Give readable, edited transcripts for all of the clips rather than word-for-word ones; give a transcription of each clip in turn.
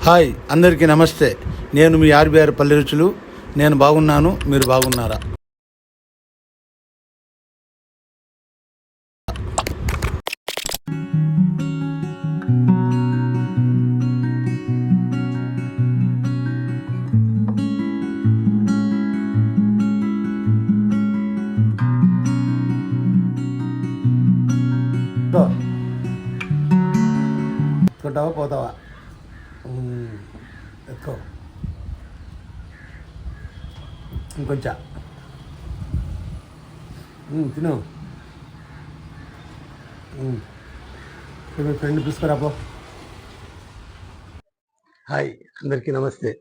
Hi అందరికీ నమస్తే. నేను మీ ఆర్బీఆర్ పల్లె రుచులు. నేను బాగున్నాను, మీరు బాగున్నారా? ఎత్తుకుంటావా పోతావా? ఎత్తుకో ఇంకొంచెం తిను. మీ ఫ్రెండ్ తీసుకురాపో. హాయ్ అందరికీ నమస్తే.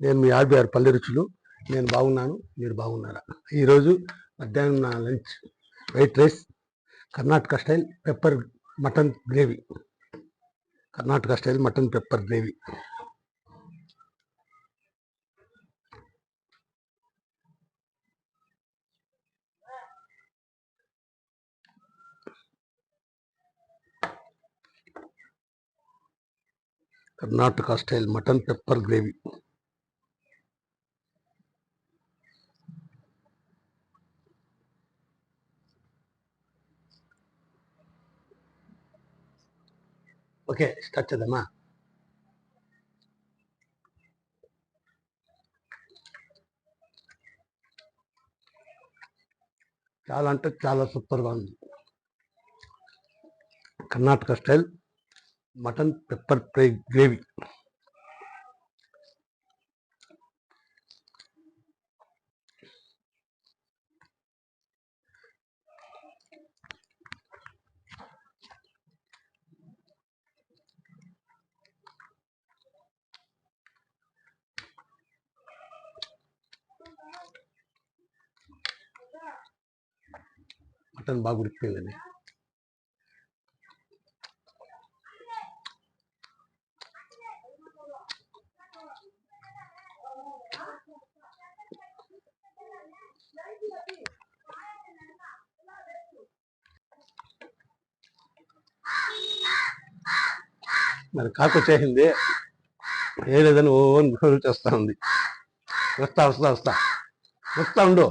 నేను మీ ఆర్బీఆర్ పల్లె రుచులు. నేను బాగున్నాను, మీరు బాగున్నారా? ఈరోజు మధ్యాహ్నం నా lunch white rice, Karnataka style pepper mutton gravy. Karnataka style mutton pepper gravy. Karnataka style mutton pepper gravy. Okay, start చేద్దామా? చాలా అంటే చాలా సూపర్గా ఉంది. Karnataka style mutton pepper fry gravy. Mutton బాగా ఉడికిపోయిందండి. మరి కాకు వచ్చేసింది, ఏ లేదని ఓన్ చేస్తా ఉంది. వస్తా వస్తా వస్తా వస్తా ఉండు.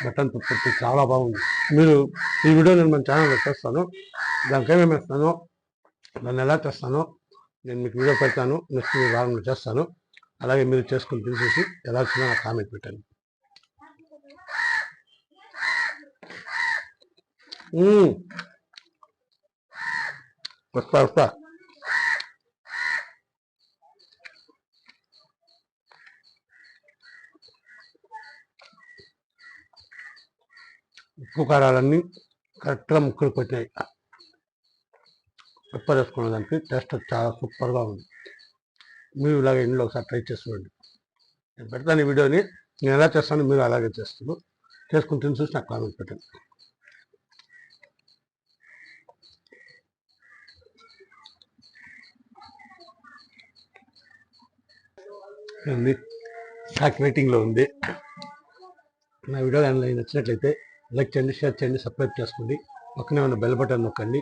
మటన్ పప్పు చాలా బాగుంది. మీరు ఈ వీడియో నేను మన ఛానల్లో చేస్తాను. దానికి ఏమేమి వేస్తానో, దాన్ని ఎలా చేస్తానో నేను మీకు వీడియో పెడతాను. నెక్స్ట్ మీ వారంలో చేస్తాను. అలాగే మీరు చేసుకుని తీసేసి ఎలా వచ్చినా నాకు కామెంట్ పెట్టండి. వస్తా వస్తా. ఉప్పు కారాలన్నీ కరెక్ట్గా ముక్కలు పెట్టినాయి. పెప్పర్ వేసుకున్న దానికి టేస్ట్ చాలా సూపర్గా ఉంది. మీరు ఇలాగ ఇంట్లో ఒకసారి ట్రై చేసుకోండి. నేను పెడతాను ఈ వీడియోని. నేను ఎలా చేస్తాను మీరు అలాగే చేస్తాను. చేసుకుని తిని చూసి నాకు కామెంట్ పెట్టండి. ఉంది స్టాక్ రేటింగ్లో ఉంది. నా వీడియో కానీ నచ్చినట్లయితే లైక్ చేయండి, షేర్ చేయండి, సబ్స్క్రైబ్ చేసుకోండి. పక్కనే ఉన్న బెల్ బటన్ నొక్కండి.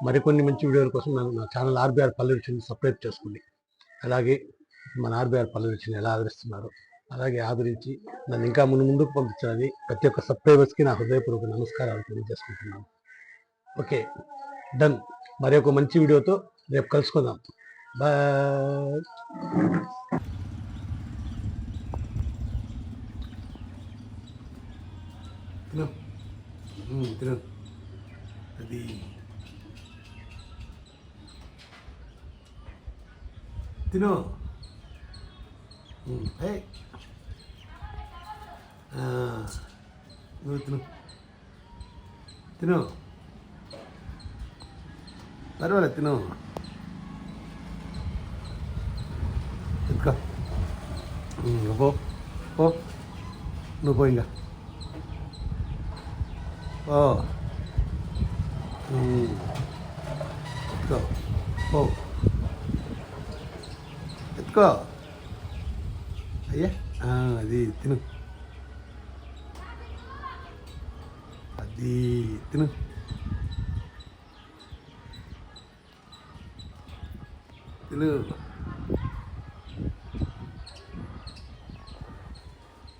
మరికొన్ని మంచి వీడియోల కోసం నా ఛానల్ ఆర్బీఆర్ పల్లె రుచిని సబ్స్క్రైబ్ చేసుకోండి. అలాగే మన ఆర్బీఆర్ పల్లె రుచిని ఎలా ఆదరిస్తున్నారు అలాగే ఆదరించి నన్ను ఇంకా ముందుకు పంపించాలని ప్రతి ఒక్క సబ్స్క్రైబర్స్కి నా హృదయపూర్వక నమస్కారాలు తెలియజేసుకుంటున్నాను. Okay, done. మరి ఒక మంచి వీడియోతో రేపు కలుసుకుందాం. బాయ్. తిను తిను. అది తిను. నువ్వు తిను తిను. పర్వాలేదు, తిను. ఎత్తుకో. పో పో, నువ్వు పో. ఇంకా ఓ ఎత్తుకో, పో, ఎత్తుకో. అయ్యా అది తిను. అది తిను. తిను.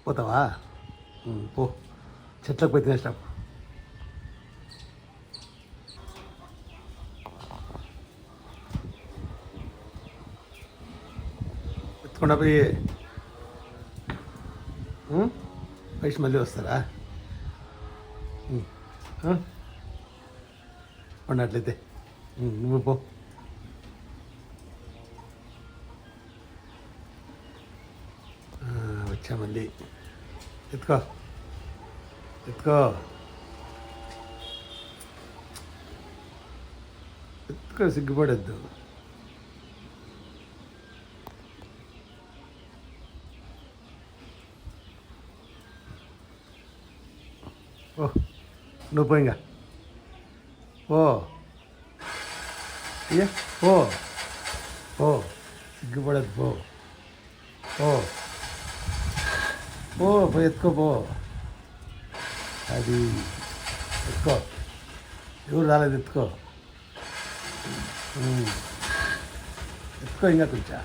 పోతావా? పో, చెట్లకు పోయి తినేసినాం. ఎత్తుకుండా పోయి పైసి మళ్ళీ వస్తారా? ఉన్నట్లయితే నువ్వు పో. వచ్చా మళ్ళీ. ఎత్తుకో ఎత్తుకో ఎత్తుకో, సిగ్గుపడద్దు. ఓ, నువ్వు పోయింగా ఓ అయ్యా, ఓ ఓ, సిగ్గుపడద్దు. పో ఓ పో, పోయి ఎత్తుకో పో. అది ఎత్తుకో, ఎవరు రాలేదు, ఎత్తుకో. ఎత్తుకో ఇంకా కొంచెం.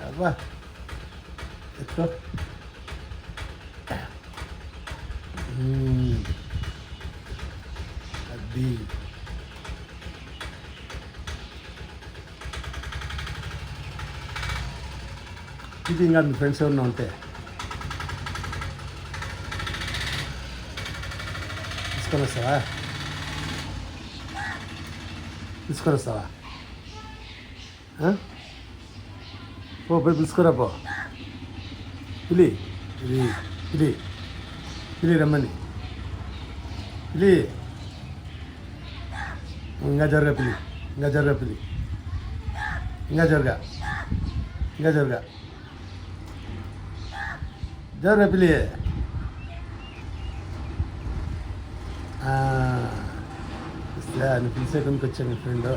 అబ్బా, ఎత్తుకో. అది ఇది ఇంకా మీ ఫ్రెండ్స్ ఎవరన్నా ఉంటే తీసుకొని వస్తావా? తీసుకొని వస్తావా? పో, పోయి పిలుచుకోరా పో. పిలి ఇది పిలి పిలి, రమ్మని పిలి. ఇంకా జరగా పిలి, ఇంకా జరగా పిలి, ఇంకా జరగా, ఇంకా జరగా, జరగా పిలి. అని పిలిచే కొనుక్కొచ్చా మీ ఫ్రెండ్.